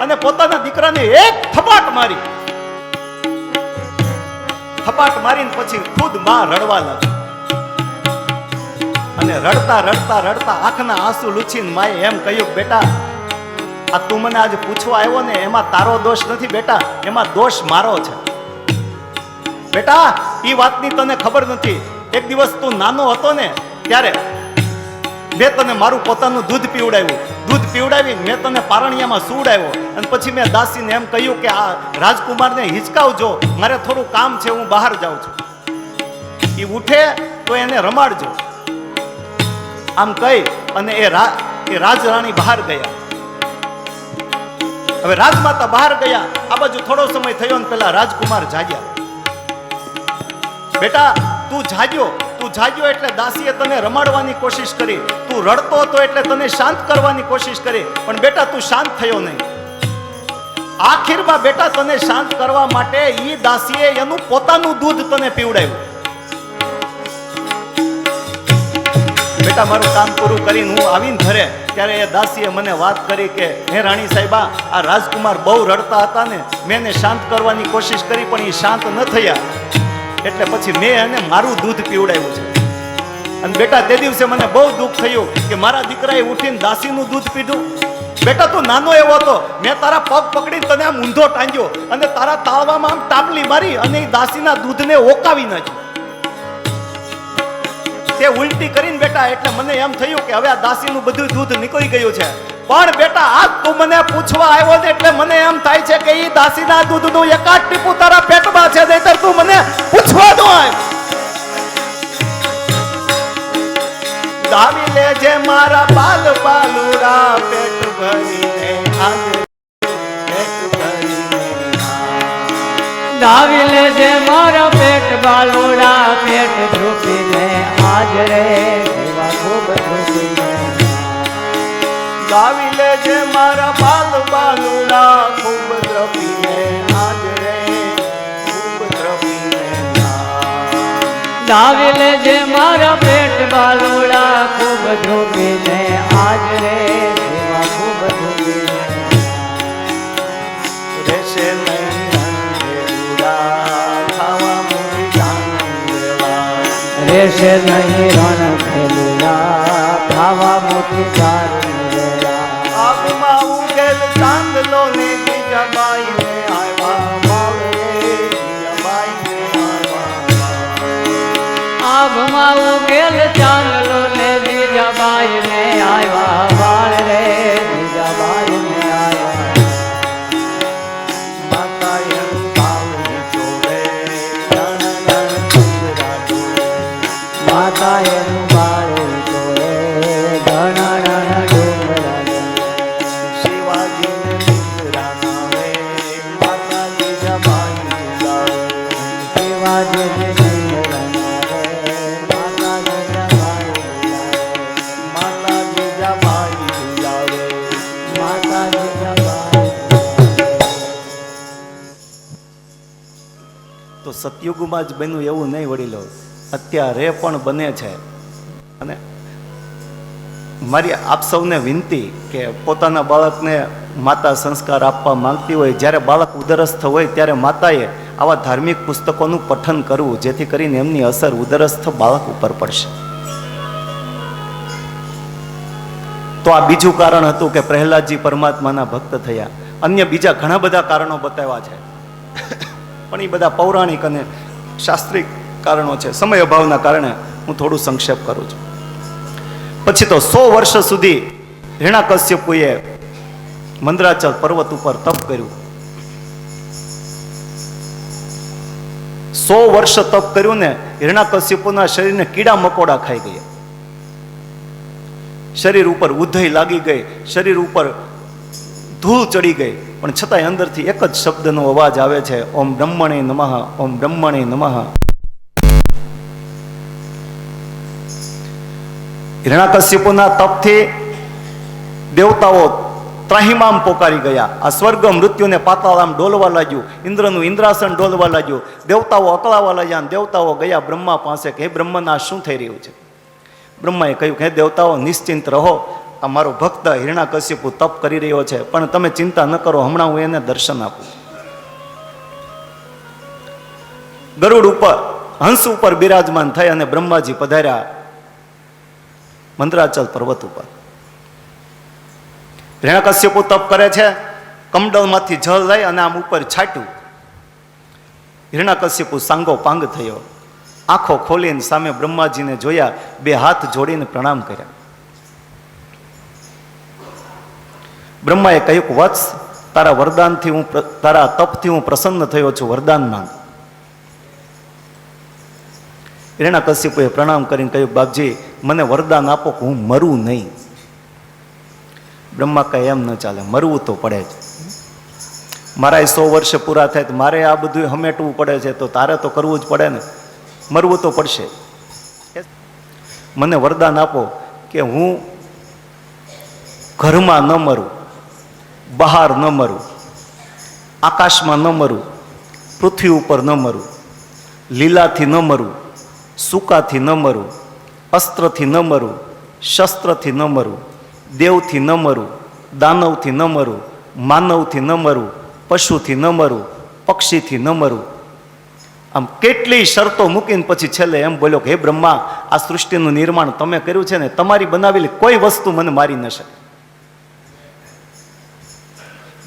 અને પોતાના દીકરાને એક થપાટ મારી. થપાટ મારીને પછી ખુદ માં રડવા લાગી. અને રડતા રડતા રડતા આંખના આંસુ લૂછીને માએ એમ કહ્યું, બેટા આ તું મને આજે પૂછવા આવ્યો ને, એમાં તારો દોષ નથી બેટા, એમાં દોષ મારો છે. બેટા એ વાતની તને ખબર નથી. એક દિવસ તું નાનો હતો ને ત્યારે મેં તને મારું પોતાનું દૂધ પીવડાવ્યું. દૂધ પીવડાવી મેં તને પારણિયામાં સુવડાવ્યો અને પછી મેં દાસીને એમ કહ્યું કે આ રાજકુમારને હિચકાવજો, મારે થોડું કામ છે, હું બહાર જાઉં છું. એ ઉઠે તો એને રમાડજો. આમ કહી અને એ રાજરાણી બહાર ગયા. હવે રાજમાતા બહાર ગયા. આ બાજુ થોડો સમય થયો ને પેલા રાજકુમાર જાગ્યા. બેટા તું જાગ્યો એટલે દાસીએ તને રમાડવાની કોશિશ કરી. તું રડતો હતો એટલે તને શાંત કરવાની કોશિશ કરી, પણ બેટા તું શાંત થયો નહીં. આખીરમાં બેટા તને શાંત કરવા માટે ઈ દાસીએ એનું પોતાનું દૂધ તને પીવડાવ્યું. બેટા મારું કામ પૂરું કરીને હું આવીને ઘરે ત્યારે એ દાસીએ મને વાત કરી કે હે રાણી સાહેબા, આ રાજકુમાર બહુ રડતા હતા ને, મેં એને શાંત કરવાની કોશિશ કરી પણ એ શાંત ન થયા, એટલે પછી મેં એને મારું દૂધ પીવડાવ્યું છે. અને બેટા તે દિવસે મને બહુ દુઃખ થયું કે મારા દીકરાએ ઉઠીને દાસીનું દૂધ પીધું. બેટા તું નાનો એવો હતો, મેં તારા પગ પકડીને તને આમ ઊંધો ટાંગ્યો અને તારા તાળવામાં આમ ટાપલી મારી અને એ દાસીના દૂધને ઓકાવી નાખ્યું. તે ઉલટી કરીને બેટા એટલે મને એમ થયું કે હવે આ દાસીનું બધું દૂધ નીકળી ગયું છે. પણ બેટા આજ તું મને પૂછવા આવ્યો ને એટલે મને એમ થાય છે કે એ દાસીના દૂધનું એકાદ ટીપું તારા પેટમાં છે, નહીંતર તું મને પૂછવા દો. દાવી લેજે મારા બાલ બાલુડા પેટ ભરીને આજે પેટ ભરીને. દાવી લેજે મારા પેટ બાલુડા પેટ ધ્રુપીને આજ રે એવા ખૂબ ધ્રુપીને. દાવી લેજે મારા બાલ બાલુડા ખૂબ દ્રપીને આજ રે ખૂબ દ્રપીને. દાવી લેજે મારા પેટ બાલુડા ખૂબ ધ્રુપીને આજ રે એવા ખૂબ ધ્રુપીને. રહેશે નહીં ખાવા મૂકી જાનવા. રહેશે નહીં રણ ખેલુડા ખાવા મોટી ચાર. આબમાં ઉગેલ ચાંદલો ને જીજાબાઈ ને આવ્યા માવે, જીજાબાઈ ને આવ્યા. આભમાં ઉગેલ ચાંદલો ને જીજાબાઈ ને આવ્યા બાળ રે જીજાબાઈ ને આવ્યા. માતા એનું પાવની ચોરે રણ રણ ચંદ્રા ચોરે. માતા એનું બાળ જોડે ઘણા ઘણા ડુંગરા. શિવાજીને નિંદ્રા નાવે માતા જીજાબાઈ જીજાવે. શિવાજીને ડુંગરા નાવે માતા જીજાબાઈ જીજાવે. માતા જીજાબાઈ જીજાવે. માતા જીજાબાઈ. તો સતયુગમાં જ બન્યું એવું નહીં વડીલો, અત્યારે પણ બને છે. અને મારી આપ સૌને વિનંતી કે પોતાના બાળકને માતા સંસ્કાર આપવા માંગતી હોય, જ્યારે બાળક ઉદરસ્થ હોય ત્યારે માતાએ આવા ધાર્મિક પુસ્તકોનું પઠન કરવું, જેથી કરીને એમની અસર ઉદરસ્થ બાળક ઉપર પડશે. તો આ બીજું કારણ હતું કે પ્રહલાદજી પરમાત્માના ભક્ત થયા. અન્ય બીજા ઘણા બધા કારણો બતાવ્યા છે, પણ એ બધા પૌરાણિક અને શાસ્ત્રીય કારણો છે. સમય અભાવના કારણે હું થોડું સંક્ષેપ કરું છું. પછી તો 100 વર્ષ સુધી હિરણ્યકશ્યપુએ મંદરાચલ પર્વત ઉપર તપ કર્યું. 100 વર્ષ તપ કર્યું ને હિરણ્યકશ્યપુના શરીરને કીડા મકોડા ખાઈ ગયા. શરીર ઉપર ઉધઈ લાગી ગઈ, શરીર ઉપર ધૂળ ચડી ગઈ, પણ છતાંય અંદરથી એક જ શબ્દનો અવાજ આવે છે, ઓમ બ્રહ્મણે નમઃ, ઓમ બ્રહ્મણે નમઃ. હિરણ્યકશ્યપુના તપથી દેવતાઓ ત્રાહિમામ પોકારી ગયા. આ સ્વર્ગ મૃત્યુને પાતાળામ ડોલવા લાગ્યું, ઇન્દ્રનું ઇન્દ્રાસન ડોલવા લાગ્યું, દેવતાઓ અકળાવા લાગ્યા. અને દેવતાઓ ગયા બ્રહ્મા પાસે કે હે બ્રહ્મના શું થઈ રહ્યું છે? બ્રહ્માએ કહ્યું કે હે દેવતાઓ નિશ્ચિંત રહો, આ મારો ભક્ત હિરણાકશ્યપુ તપ કરી રહ્યો છે, પણ તમે ચિંતા ન કરો, હમણાં હું એને દર્શન આપું. ગરુડ ઉપર હંસ ઉપર બિરાજમાન થઈ અને બ્રહ્માજી પધાર્યા મંદરાચલ પર્વત ઉપર. હિરણાકશ્યપુ તપ કરે છે, કમંડલમાંથી જળ લઈ અને આમ ઉપર છાટ્યું. હિરણાકશ્યપુ સાંગો પાંગ થયો, આંખો ખોલીને સામે બ્રહ્માજીને જોયા, બે હાથ જોડીને પ્રણામ કર્યા. બ્રહ્માએ કહ્યું, વત્સ, તારા વરદાનથી હું તારા તપથી હું પ્રસન્ન થયો છું, વરદાન માંગ. હિરણાકશ્યપુએ પ્રણામ કરીને કહ્યું, બાપજી મને વરદાન આપો કે હું મરું નહીં. બ્રહ્મા કહે, એમ ન ચાલે, મરવું તો પડે જ. મારા 100 વર્ષ પૂરા થાય તો મારે આ બધું હમેટવું પડે છે, તો તારે તો કરવું જ પડે ને, મરવું તો પડશે. મને વરદાન આપો કે હું ઘરમાં ન મરું, બહાર ન મરું, આકાશમાં ન મરું, પૃથ્વી ઉપર ન મરું, લીલાથી ન મરું, સૂકાથી ન મરું, અસ્ત્રથી ન મરું, શસ્ત્રથી ન મરું, દેવથી ન મરું, દાનવથી ન મરું, માનવથી ન મરું, પશુથી ન મરું, પક્ષીથી ન મરું. આમ કેટલી શરતો મૂકીને પછી છેલ્લે એમ બોલ્યો કે હે બ્રહ્મા, આ સૃષ્ટિનું નિર્માણ તમે કર્યું છે ને, તમારી બનાવેલી કોઈ વસ્તુ મને મારી ન શકે.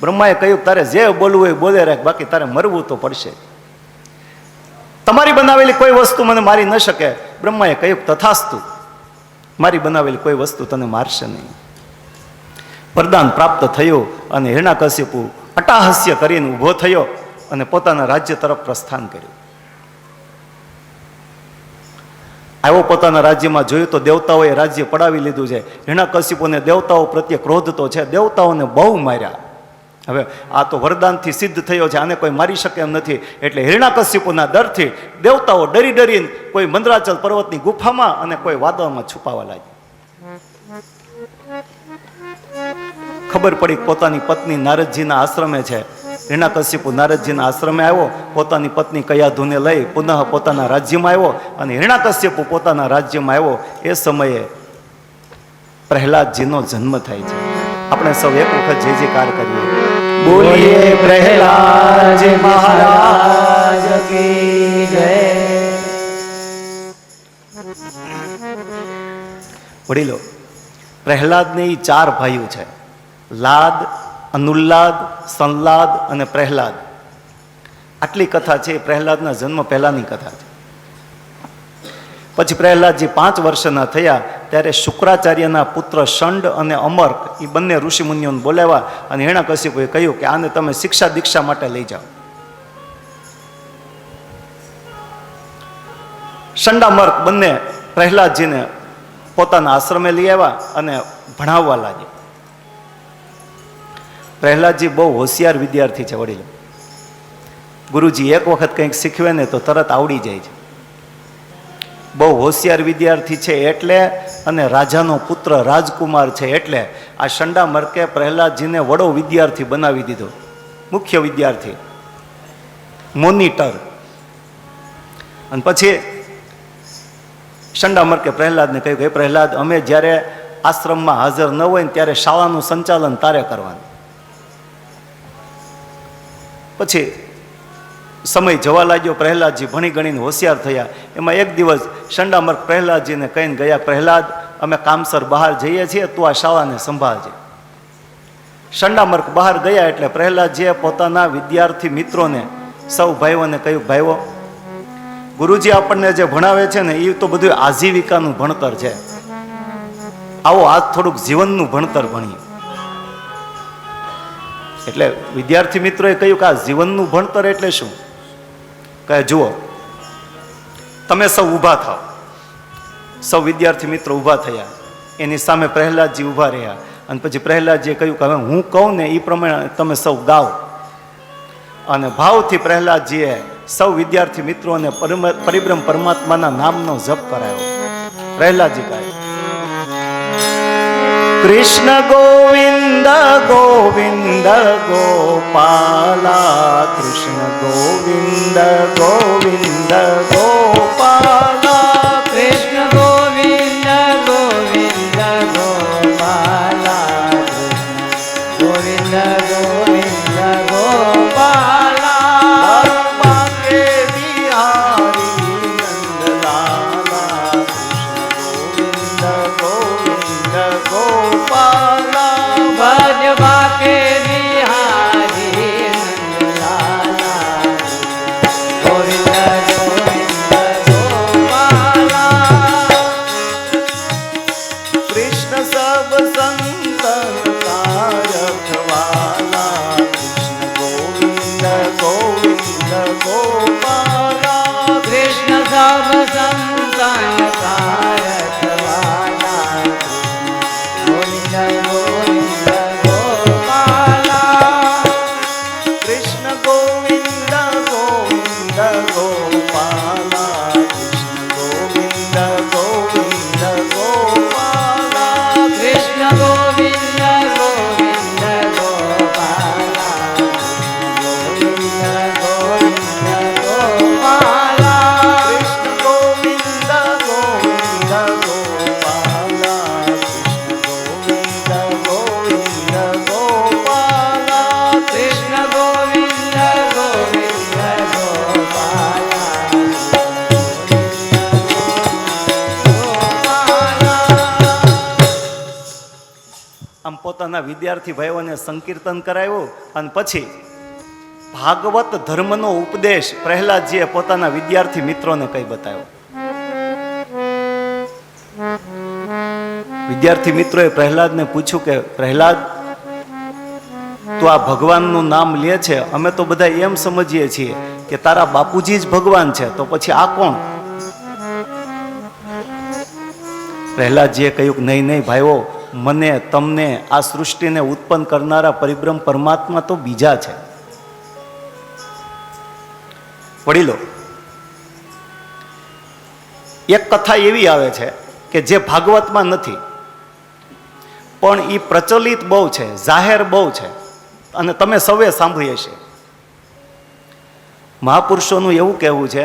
બ્રહ્માએ કહ્યું, તારે જે બોલવું હોય બોલે રાખ, બાકી તારે મરવું તો પડશે. તમારી બનાવેલી કોઈ વસ્તુ મને મારી ન શકે. બ્રહ્માએ કહ્યું, તથાસ્તુ, મારી બનાવેલી કોઈ વસ્તુ તને મારશે નહીં. વરદાન પ્રાપ્ત થયું અને હિરણાકશ્યપુ અટ્ટહાસ્ય કરીને ઊભો થયો અને પોતાના રાજ્ય તરફ પ્રસ્થાન કર્યું. આવ્યો પોતાના રાજ્યમાં, જોયું તો દેવતાઓએ રાજ્ય પડાવી લીધું છે. હિરણાકશ્યપુને દેવતાઓ પ્રત્યે ક્રોધ તો છે, દેવતાઓને બહુ માર્યા. હવે આ તો વરદાનથી સિદ્ધ થયો છે, આને કોઈ મારી શકે એમ નથી. એટલે હિરણાકશ્યપુના ડરથી દેવતાઓ ડરી ડરીને કોઈ મંદરાચલ પર્વતની ગુફામાં અને કોઈ વાદળમાં છુપાવા લાગ્યા. ખબર પડી પોતાની પત્ની નારદજીના આશ્રમે છે. હિરણાકશ્યપુ નારદજીના આશ્રમે આવ્યો, પોતાની પત્ની કયાધુને લઈ પુનઃ પોતાના રાજ્યમાં આવ્યો અને હિરણાકશ્યપુ પોતાના રાજ્યમાં આવ્યો. એ સમયે પ્રહલાદજીનો જન્મ થાય છે. આપણે સૌ એક વખત જય જયકાર કરીએ. બોલીએ પ્રહલાદ મહારાજ કી જય. વડીલો, પ્રહલાદને એ 4 ભાઈઓ છે, લાદ, અનુલ્લાદ, સંલાદ અને પ્રહલાદ. આટલી કથા છે. પ્રહલાદના જન્મ પહેલાની કથા છે. પછી પ્રહલાદજી 5 વર્ષના થયા ત્યારે શુક્રાચાર્યના પુત્ર શંડ અને અમર્ક એ બંને ઋષિમુનિઓને બોલાવ્યા અને હિરણાકશ્યપુએ કહ્યું કે આને તમે શિક્ષા દીક્ષા માટે લઈ જાઓ. શંડામર્ક બંને પ્રહલાદજીને પોતાના આશ્રમે લઈ આવ્યા અને ભણાવવા લાગ્યા. પ્રહલાદજી બહુ હોશિયાર વિદ્યાર્થી છે. વડીલો, ગુરુજી એક વખત કંઈક શીખવે ને તો તરત આવડી જાય છે. બહુ હોશિયાર વિદ્યાર્થી છે એટલે, અને રાજાનો પુત્ર રાજકુમાર છે એટલે આ શંડામર્કે પ્રહલાદજીને વડો વિદ્યાર્થી બનાવી દીધો, મુખ્ય વિદ્યાર્થી, મોનિટર. અને પછી શંડામર્કે પ્રહલાદને કહ્યું કે પ્રહલાદ, અમે જ્યારે આશ્રમમાં હાજર ન હોય ને ત્યારે શાળાનું સંચાલન તારે કરવાનું. પછી સમય જવા લાગ્યો. પ્રહલાદજી ભણી ગણીને હોશિયાર થયા. એમાં એક દિવસ શંડામર્ક પ્રહલાદજીને કહીને ગયા, પ્રહલાદ, અમે કામસર બહાર જઈએ છીએ, તું આ શાળાને સંભાળજે. શંડામર્ક બહાર ગયા એટલે પ્રહલાદજીએ પોતાના વિદ્યાર્થી મિત્રોને, સૌ ભાઈઓને કહ્યું, ભાઈઓ, ગુરુજી આપણને જે ભણાવે છે ને એ તો બધું આજીવિકાનું ભણતર છે, આવો આજ થોડુંક જીવનનું ભણતર ભણીએ. એટલે વિદ્યાર્થી મિત્રોએ કહ્યું કે આ જીવનનું ભણતર એટલે શું? કહે, જુઓ, તમે સૌ ઊભા થાવ. સૌ વિદ્યાર્થી મિત્રો ઊભા થયા. એની સામે પ્રહલાદજી ઊભા રહ્યા અને પછી પ્રહલાદજીએ કહ્યું કે હવે હું કહું ને એ પ્રમાણે તમે સૌ ગાઓ. અને ભાવથી પ્રહલાદજીએ સૌ વિદ્યાર્થી મિત્રોને પરિબ્રહ્મ પરમાત્માના નામનો જપ કરાયો. પ્રહલાદજી કહે, કૃષ્ણ ગોવિંદ ગોવિંદ ગોપાલા, કૃષ્ણ ગોવિંદ ગોવિંદ ગોપાલા, કૃષ્ણ ગોવિંદ ગોવિંદ ગોપાલ, પોતાના વિદ્યાર્થી ભાઈઓને સંકીર્તન કરાવ્યું અને પછી ભાગવત ધર્મનો ઉપદેશ પ્રહલાદજીએ પોતાના વિદ્યાર્થી મિત્રોને કઈ બતાવ્યો. વિદ્યાર્થી મિત્રોએ પ્રહલાદને પૂછ્યું કે પ્રહલાદ, તું આ ભગવાનનું નામ લે છે, અમે તો બધા એમ સમજીએ છીએ કે તારા બાપુજી જ ભગવાન છે, તો પછી આ કોણ? પ્રહલાદજીએ કહ્યું કે નહીં નહીં ભાઈઓ, મને તમને આ સૃષ્ટિને ઉત્પન્ન કરનારા પરિબ્રહ્મ પરમાત્મા તો બીજા છે. વડીલો, એક કથા એવી આવે છે કે જે ભાગવતમાં નથી, પણ એ પ્રચલિત બહુ છે, જાહેર બહુ છે, અને તમે સૌએ સાંભળી હશે. મહાપુરુષોનું એવું કહેવું છે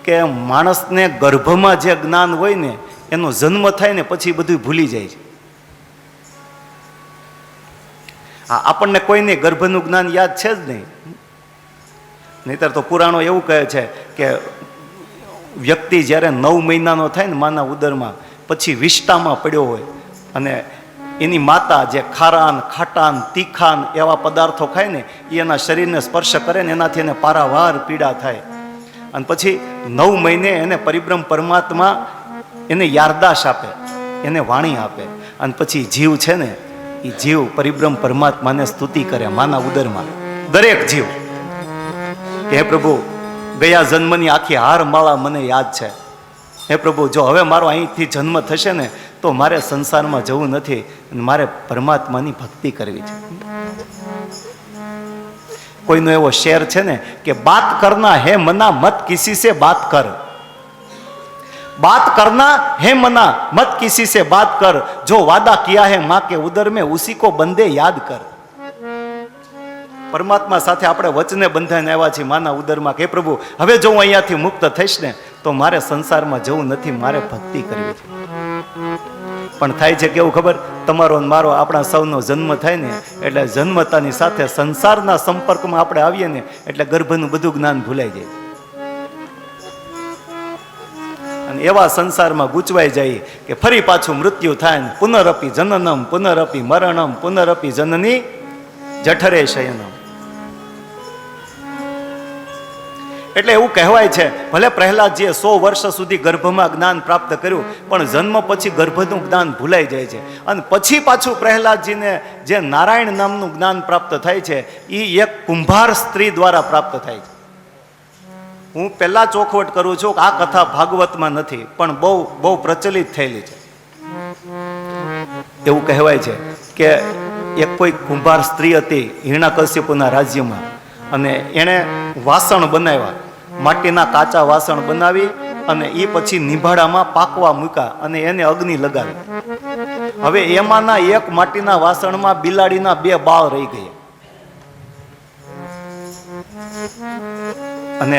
કે માણસને ગર્ભમાં જે જ્ઞાન હોય ને, એનો જન્મ થાય ને પછી બધું ભૂલી જાય છે. હા, આપણને કોઈને ગર્ભનું જ્ઞાન યાદ છે જ નહીં. નહીતર તો પુરાણો એવું કહે છે કે વ્યક્તિ જ્યારે 9 મહિનાનો થાય ને માના ઉદરમાં, પછી વિષ્ટામાં પડ્યો હોય અને એની માતા જે ખારાન, ખાટાન, તીખાન એવા પદાર્થો ખાય ને, એ એના શરીરને સ્પર્શ કરે ને એનાથી એને પારાવાર પીડા થાય. અને પછી 9 મહિને એને પરિબ્રહ્મ પરમાત્મા એને યારદાશ આપે, એને વાણી આપે. અને પછી જીવ છે ને, એ જીવ પરિબ્રહ્મ પરમાત્માને સ્તુતિ કરે માના ઉદરમાં. દરેક જીવ કે હે પ્રભુ, ગયા જન્મની આખી હાર માળા મને યાદ છે. હે પ્રભુ, જો હવે મારો અહીંથી જન્મ થશે ને તો મારે સંસારમાં જવું નથી, અને મારે પરમાત્માની ભક્તિ કરવી છે. કોઈનો એવો શેર છે ને કે બાત કરના હે મના મત કિસી સે બાત કર, बात करना है मना मत किसी से बात कर, जो वादा किया है माँ के उदर में उसी को बंदे याद कर. પરમાત્મા સાથે આપણે વચને બંધાઈને આવ્યા છીએ માના ઉદરમાં કે પ્રભુ, હવે જો હું અહીંયાથી મુક્ત થઈશ ને તો મારે સંસારમાં જવું નથી, મારે ભક્તિ કરવી છે. પણ થાય છે કેવું ખબર? તમારો મારો આપણા સૌનો જન્મ થાય ને એટલે જન્મતાની સાથે સંસારના સંપર્કમાં આપણે આવીએ ને એટલે ગર્ભનું બધું જ્ઞાન ભૂલાઈ જાય અને એવા સંસારમાં ગૂંચવાઈ જાય કે ફરી પાછું મૃત્યુ થાય ને પુનરપી જનનમ પુનરપી મરણમ પુનરપી જનની જઠરે શયનમ. એટલે એવું કહેવાય છે, ભલે પ્રહલાદજીએ 100 વર્ષ સુધી ગર્ભમાં જ્ઞાન પ્રાપ્ત કર્યું, પણ જન્મ પછી ગર્ભનું જ્ઞાન ભૂલાઈ જાય છે. અને પછી પાછું પ્રહલાદજીને જે નારાયણ નામનું જ્ઞાન પ્રાપ્ત થાય છે, એ એક કુંભાર સ્ત્રી દ્વારા પ્રાપ્ત થાય છે. હું પહેલા ચોખવટ કરું છું કે આ કથા ભાગવતમાં નથી, પણ બહુ પ્રચલિત થયેલી છે. એવું કહેવાય છે કે એક કોઈ કુંભાર સ્ત્રી હતી હિરણ્યકશ્યપુના રાજ્યમાં, અને એણે વાસણ બનાવ્યા, માટીના કાચા વાસણ બનાવી અને એ પછી નિભાડામાં પાકવા મૂક્યા અને એને અગ્નિ લગાવી. હવે એમાંના એક માટીના વાસણમાં બિલાડીના 2 બાળ રહી ગયા અને